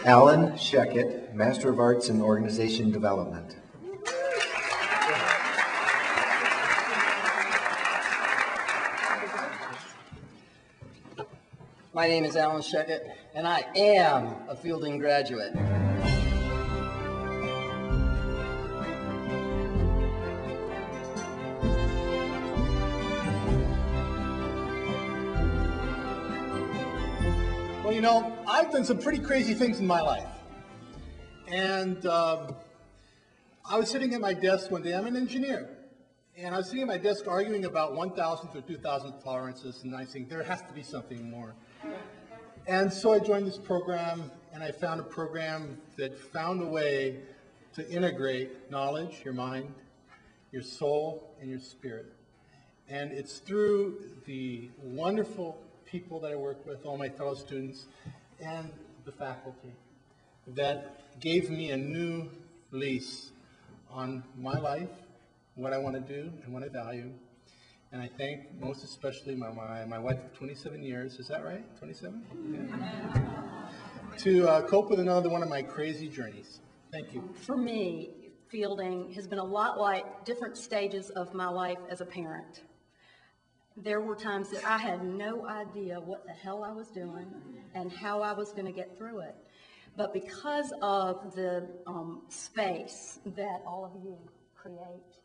Alan Sheckett, Master of Arts in Organization Development. My name is Alan Sheckett, and I am a Fielding graduate. Well, you know, I've done some pretty crazy things in my life. And I was sitting at my desk one day. I'm an engineer. And I was sitting at my desk arguing about 1,000 or 2,000 tolerances, and I think there has to be something more. And so I joined this program, and I found a program that found a way to integrate knowledge, your mind, your soul, and your spirit. And it's through the wonderful people that I work with, all my fellow students, and the faculty, that gave me a new lease on my life, what I want to do, and what I value. And I thank most especially my wife of 27 years, is that right? 27? Yeah. To cope with another one of my crazy journeys. Thank you. For me, Fielding has been a lot like different stages of my life as a parent. There were times that I had no idea what the hell I was doing and how I was going to get through it. But because of the space that all of you create,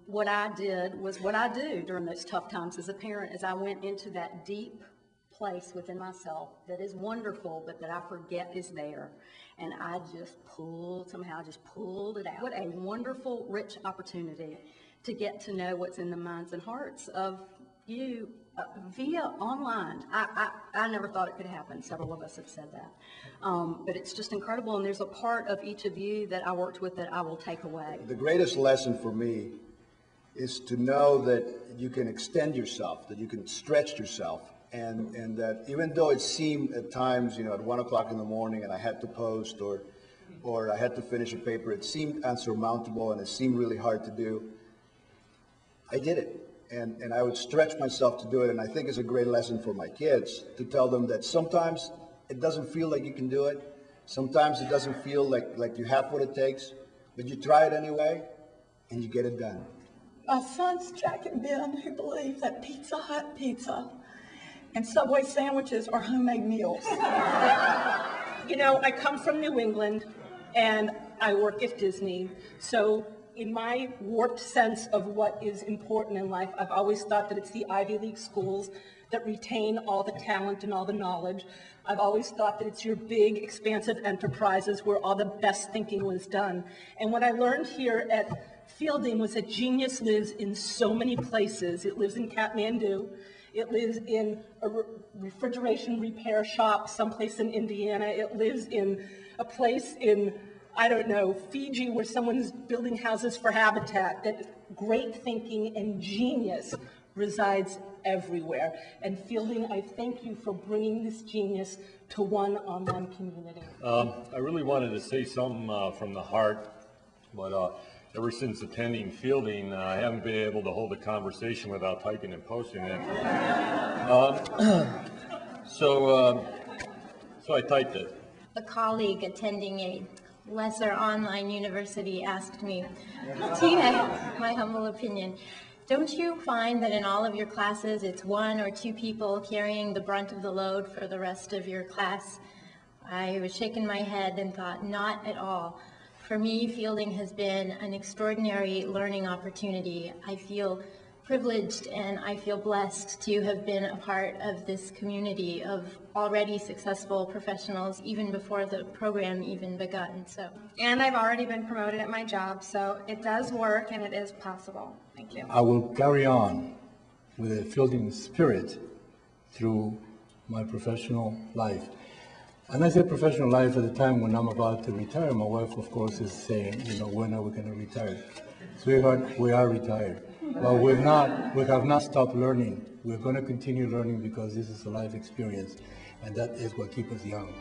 what I did was what I do during those tough times as a parent, is I went into that deep place within myself that is wonderful, but that I forget is there. And I just somehow pulled it out. What a wonderful, rich opportunity to get to know what's in the minds and hearts of you via online. I never thought it could happen. Several of us have said that. But it's just incredible, and there's a part of each of you that I worked with that I will take away. The greatest lesson for me is to know that you can extend yourself, that you can stretch yourself, and that even though it seemed at times, you know, at 1 o'clock in the morning and I had to post or I had to finish a paper, it seemed unsurmountable and it seemed really hard to do, I did it. And I would stretch myself to do it, and I think it's a great lesson for my kids to tell them that sometimes it doesn't feel like you can do it. Sometimes it doesn't feel like you have what it takes, but you try it anyway, and you get it done. My sons, Jack and Ben, who believe that Pizza Hut pizza and Subway sandwiches are homemade meals. You know, I come from New England, and I work at Disney, so in my warped sense of what is important in life, I've always thought that it's the Ivy League schools that retain all the talent and all the knowledge. I've always thought that it's your big, expansive enterprises where all the best thinking was done. And what I learned here at Fielding was that genius lives in so many places. It lives in Kathmandu. It lives in a refrigeration repair shop someplace in Indiana. It lives in a place in, I don't know, Fiji, where someone's building houses for habitat. That great thinking and genius resides everywhere. And Fielding, I thank you for bringing this genius to one online community. I really wanted to say something from the heart, but ever since attending Fielding, I haven't been able to hold a conversation without typing and posting it. So I typed it. A colleague attending a lesser online university asked me, Tina, my humble opinion, don't you find that in all of your classes it's one or two people carrying the brunt of the load for the rest of your class? I was shaking my head and thought, not at all. For me, Fielding has been an extraordinary learning opportunity. I feel privileged and I feel blessed to have been a part of this community of already successful professionals even before the program even begun. And I've already been promoted at my job, so it does work and it is possible. Thank you. I will carry on with a Fielding spirit through my professional life. And I say professional life at the time when I'm about to retire. My wife, of course, is saying, you know, when are we going to retire? Sweetheart, we are retired. But we have not stopped learning. We're going to continue learning because this is a life experience, and that is what keeps us young.